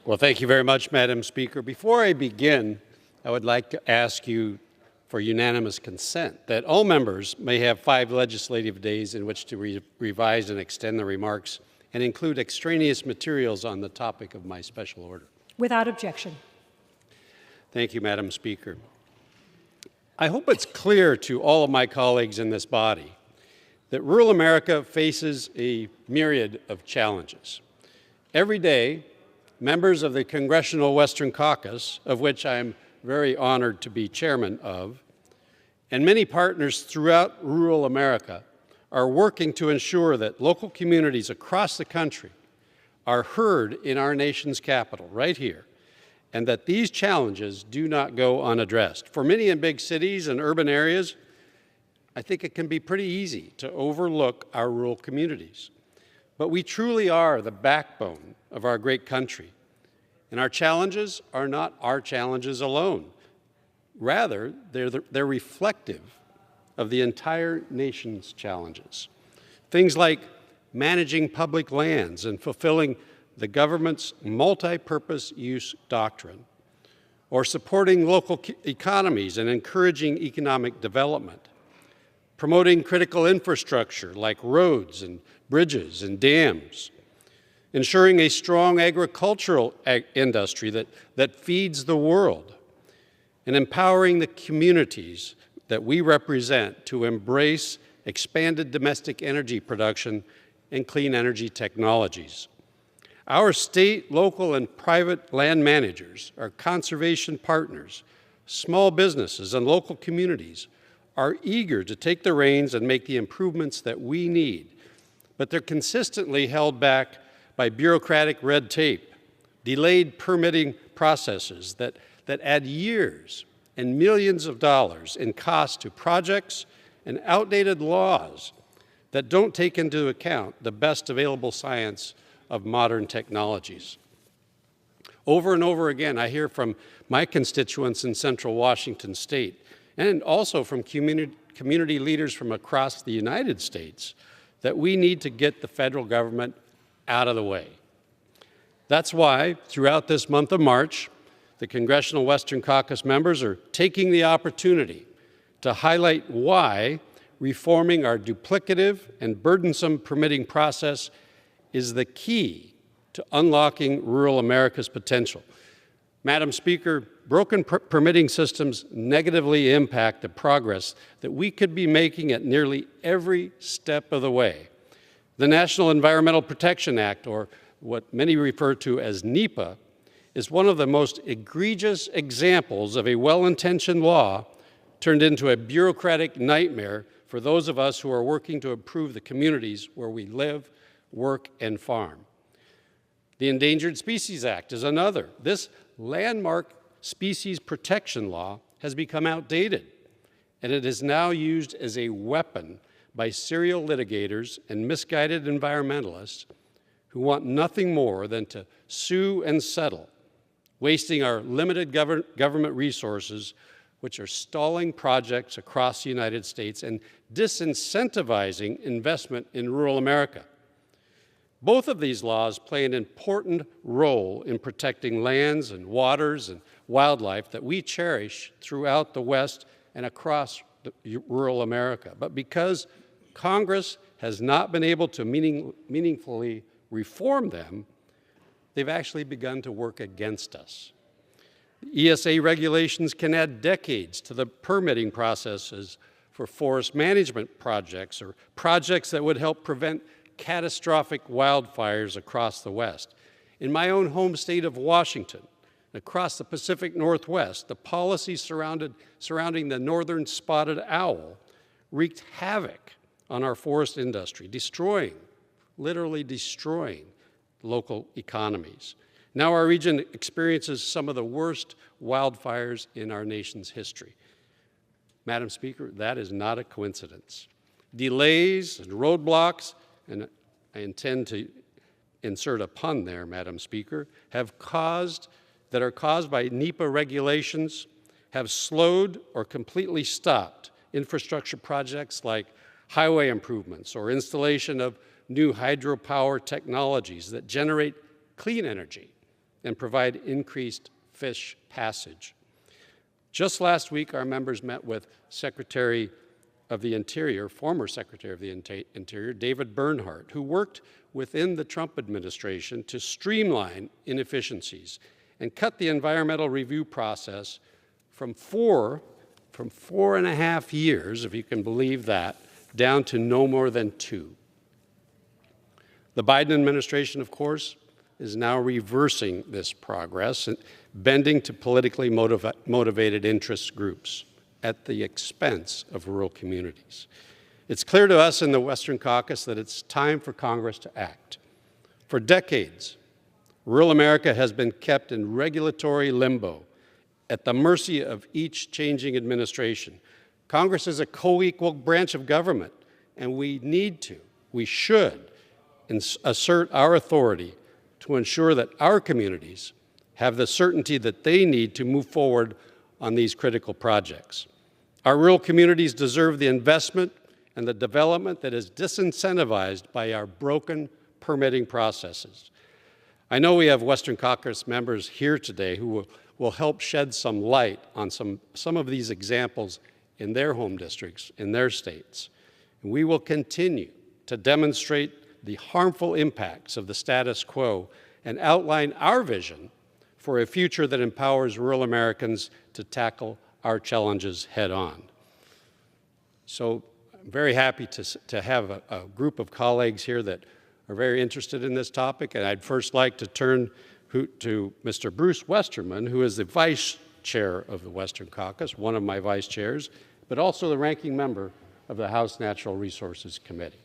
Well, thank you very much, Madam Speaker. Before I begin, I would like to ask you for unanimous consent that all members may have 5 legislative days in which to revise and extend the remarks and include extraneous materials on the topic of my special order. Without objection. Thank you, Madam Speaker. I hope it's clear to all of my colleagues in this body that rural America faces a myriad of challenges. Every day, members of the Congressional Western Caucus, of which I'm very honored to be chairman of, and many partners throughout rural America are working to ensure that local communities across the country are heard in our nation's capital, right here, and that these challenges do not go unaddressed. For many in big cities and urban areas, I think it can be pretty easy to overlook our rural communities. But we truly are the backbone of our great country. And our challenges are not our challenges alone. Rather, they're reflective of the entire nation's challenges. Things like managing public lands and fulfilling the government's multi-purpose use doctrine, or supporting local economies and encouraging economic development, promoting critical infrastructure like roads and bridges and dams, ensuring a strong agricultural industry that feeds the world, and empowering the communities that we represent to embrace expanded domestic energy production and clean energy technologies. Our state, local, and private land managers, our conservation partners, small businesses, and local communities are eager to take the reins and make the improvements that we need, but they're consistently held back by bureaucratic red tape, delayed permitting processes that add years and millions of dollars in cost to projects, and outdated laws that don't take into account the best available science of modern technologies. Over and over again, I hear from my constituents in Central Washington State, and also from community leaders from across the United States, that we need to get the federal government out of the way. That's why, throughout this month of March, the Congressional Western Caucus members are taking the opportunity to highlight why reforming our duplicative and burdensome permitting process is the key to unlocking rural America's potential. Madam Speaker, broken permitting systems negatively impact the progress that we could be making at nearly every step of the way. The National Environmental Protection Act, or what many refer to as NEPA, is one of the most egregious examples of a well-intentioned law turned into a bureaucratic nightmare for those of us who are working to improve the communities where we live, work, and farm. The Endangered Species Act is another. This landmark species protection law has become outdated, and it is now used as a weapon by serial litigators and misguided environmentalists who want nothing more than to sue and settle, wasting our limited government resources, which are stalling projects across the United States and disincentivizing investment in rural America. Both of these laws play an important role in protecting lands and waters and wildlife that we cherish throughout the West and across rural America. But because Congress has not been able to meaningfully reform them, they've actually begun to work against us. The ESA regulations can add decades to the permitting processes for forest management projects or projects that would help prevent catastrophic wildfires across the West. In my own home state of Washington, across the Pacific Northwest, the policies surrounding the northern spotted owl wreaked havoc on our forest industry, literally destroying local economies. Now our region experiences some of the worst wildfires in our nation's history. Madam Speaker, that is not a coincidence. Delays and roadblocks, and I intend to insert a pun there, Madam Speaker, that are caused by NEPA regulations, have slowed or completely stopped infrastructure projects like highway improvements or installation of new hydropower technologies that generate clean energy and provide increased fish passage. Just last week, our members met with Secretary of the Interior, former Secretary of the Interior, David Bernhardt, who worked within the Trump administration to streamline inefficiencies and cut the environmental review process from 4.5 years, if you can believe that, down to no more than 2. The Biden administration, of course, is now reversing this progress and bending to politically motivated interest groups at the expense of rural communities. It's clear to us in the Western Caucus that it's time for Congress to act. For decades, rural America has been kept in regulatory limbo at the mercy of each changing administration. Congress is a co-equal branch of government, and we should assert our authority to ensure that our communities have the certainty that they need to move forward on these critical projects. Our rural communities deserve the investment and the development that is disincentivized by our broken permitting processes. I know we have Western Caucus members here today who will help shed some light on some of these examples in their home districts, in their states. And we will continue to demonstrate the harmful impacts of the status quo and outline our vision for a future that empowers rural Americans to tackle our challenges head on. So I'm very happy to have a group of colleagues here that are very interested in this topic, and I'd first like to turn to Mr. Bruce Westerman, who is the Vice Chair of the Western Caucus, one of my vice chairs, but also the ranking member of the House Natural Resources Committee.